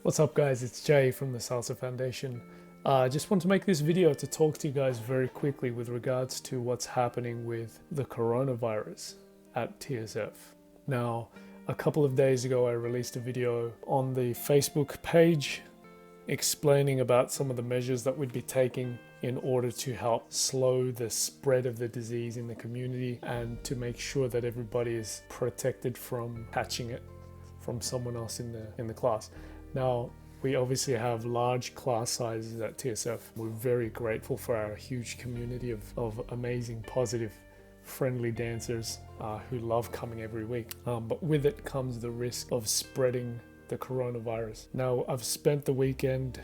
What's up guys, it's Jay from the Salsa Foundation. I just want to make this video to talk to you guys very quickly with regards to what's happening with the coronavirus at TSF. Now, a couple of days ago I released a video on the Facebook page explaining about some of the measures that we'd be taking in order to help slow the spread of the disease in the community and to make sure that everybody is protected from catching it from someone else in the class. Now, we obviously have large class sizes at TSF. We're very grateful for our huge community of amazing, positive, friendly dancers who love coming every week. But with it comes the risk of spreading the coronavirus. Now, I've spent the weekend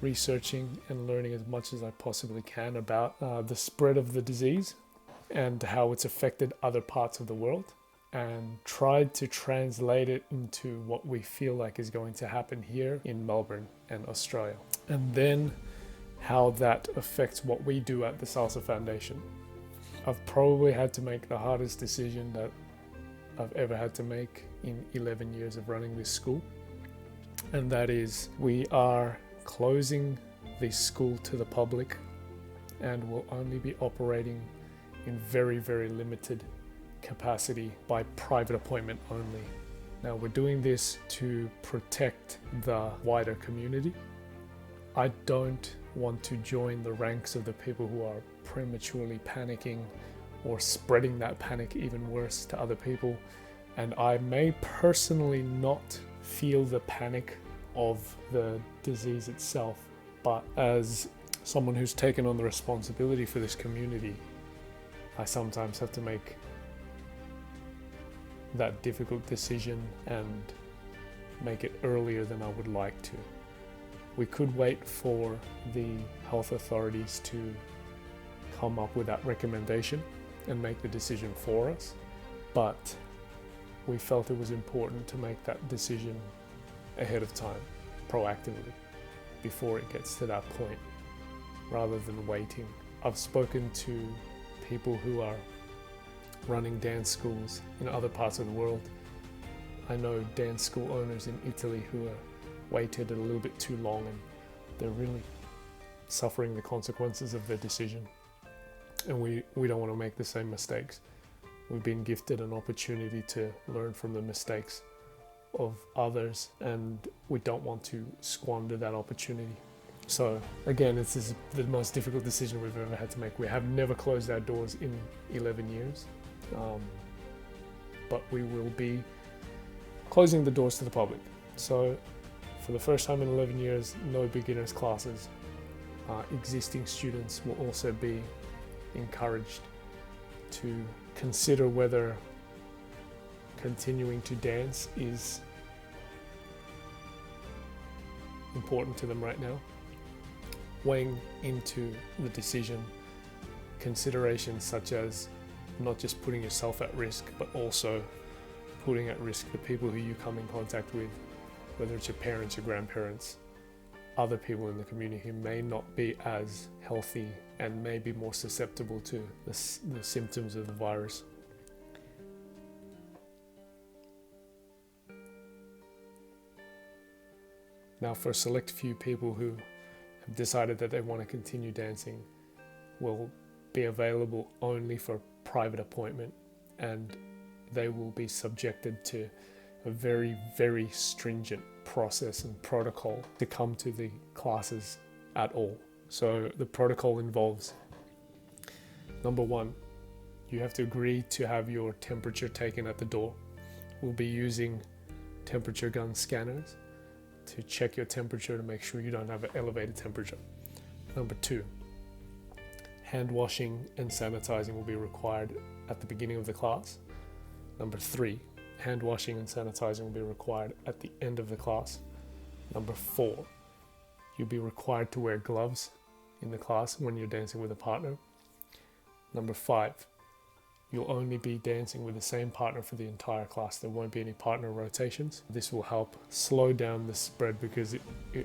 researching and learning as much as I possibly can about the spread of the disease and how it's affected other parts of the world, and tried to translate it into what we feel like is going to happen here in Melbourne and Australia, and then how that affects what we do at the Salsa Foundation. I've probably had to make the hardest decision that I've ever had to make in 11 years of running this school, and that is we are closing the school to the public and will only be operating in very, very limited capacity by private appointment only. Now, we're doing this to protect the wider community. I don't want to join the ranks of the people who are prematurely panicking or spreading that panic even worse to other people. And I may personally not feel the panic of the disease itself, but as someone who's taken on the responsibility for this community, I sometimes have to make that difficult decision and make it earlier than I would like to. We could wait for the health authorities to come up with that recommendation and make the decision for us, but we felt it was important to make that decision ahead of time, proactively, before it gets to that point, rather than waiting. I've spoken to people who are running dance schools in other parts of the world. I know dance school owners in Italy who have waited a little bit too long, and they're really suffering the consequences of their decision. And we don't want to make the same mistakes. We've been gifted an opportunity to learn from the mistakes of others, and we don't want to squander that opportunity. So again, this is the most difficult decision we've ever had to make. We have never closed our doors in 11 years. But we will be closing the doors to the public. So for the first time in 11 years, no beginners classes. Existing students will also be encouraged to consider whether continuing to dance is important to them right now. Weighing into the decision considerations such as not just putting yourself at risk, but also putting at risk the people who you come in contact with, whether it's your parents, your grandparents, other people in the community who may not be as healthy and may be more susceptible to the symptoms of the virus. Now, for a select few people who have decided that they want to continue dancing, will be available only for private appointment, and they will be subjected to a very, very stringent process and protocol to come to the classes at all. So the protocol involves, number one, you have to agree to have your temperature taken at the door. We'll be using temperature gun scanners to check your temperature to make sure you don't have an elevated temperature. Number two, hand washing and sanitizing will be required at the beginning of the class. Number three, hand washing and sanitizing will be required at the end of the class. Number four, you'll be required to wear gloves in the class when you're dancing with a partner. Number five, you'll only be dancing with the same partner for the entire class. There won't be any partner rotations. This will help slow down the spread because it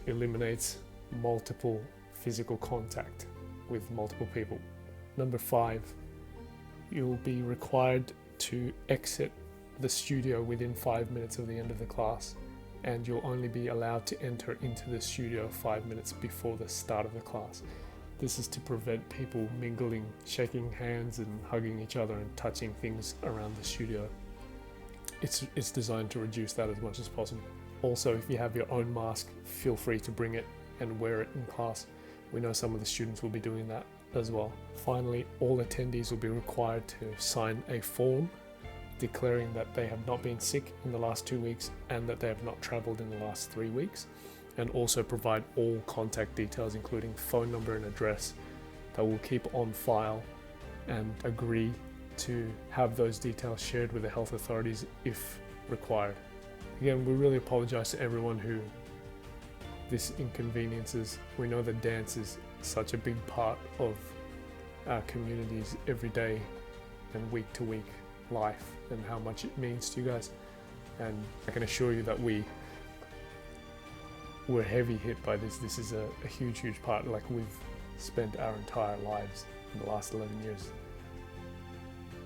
eliminates multiple physical contact with multiple people. Number five, you'll be required to exit the studio within 5 minutes of the end of the class and you'll only be allowed to enter into the studio 5 minutes before the start of the class. This is to prevent people mingling, shaking hands and hugging each other and touching things around the studio. It's designed to reduce that as much as possible. Also, if you have your own mask, feel free to bring it and wear it in class. We know some of the students will be doing that as well. Finally, all attendees will be required to sign a form declaring that they have not been sick in the last 2 weeks and that they have not traveled in the last 3 weeks, and also provide all contact details, including phone number and address, that we'll keep on file, and agree to have those details shared with the health authorities if required. Again, we really apologize to everyone who this inconveniences. We know that dance is such a big part of our community's everyday and week to week life and how much it means to you guys. And I can assure you that we're heavy hit by this. This is a huge part. Like, we've spent our entire lives in the last 11 years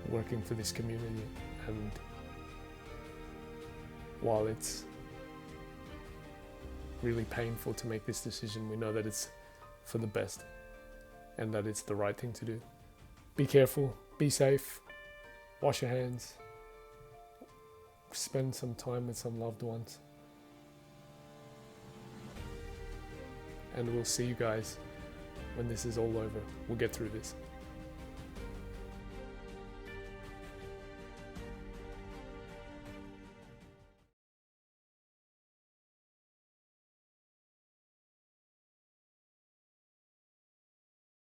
working for this community, and while it's really painful to make this decision, we know that it's for the best and that it's the right thing to do. Be careful, be safe, wash your hands, spend some time with some loved ones, and we'll see you guys when this is all over. We'll get through this.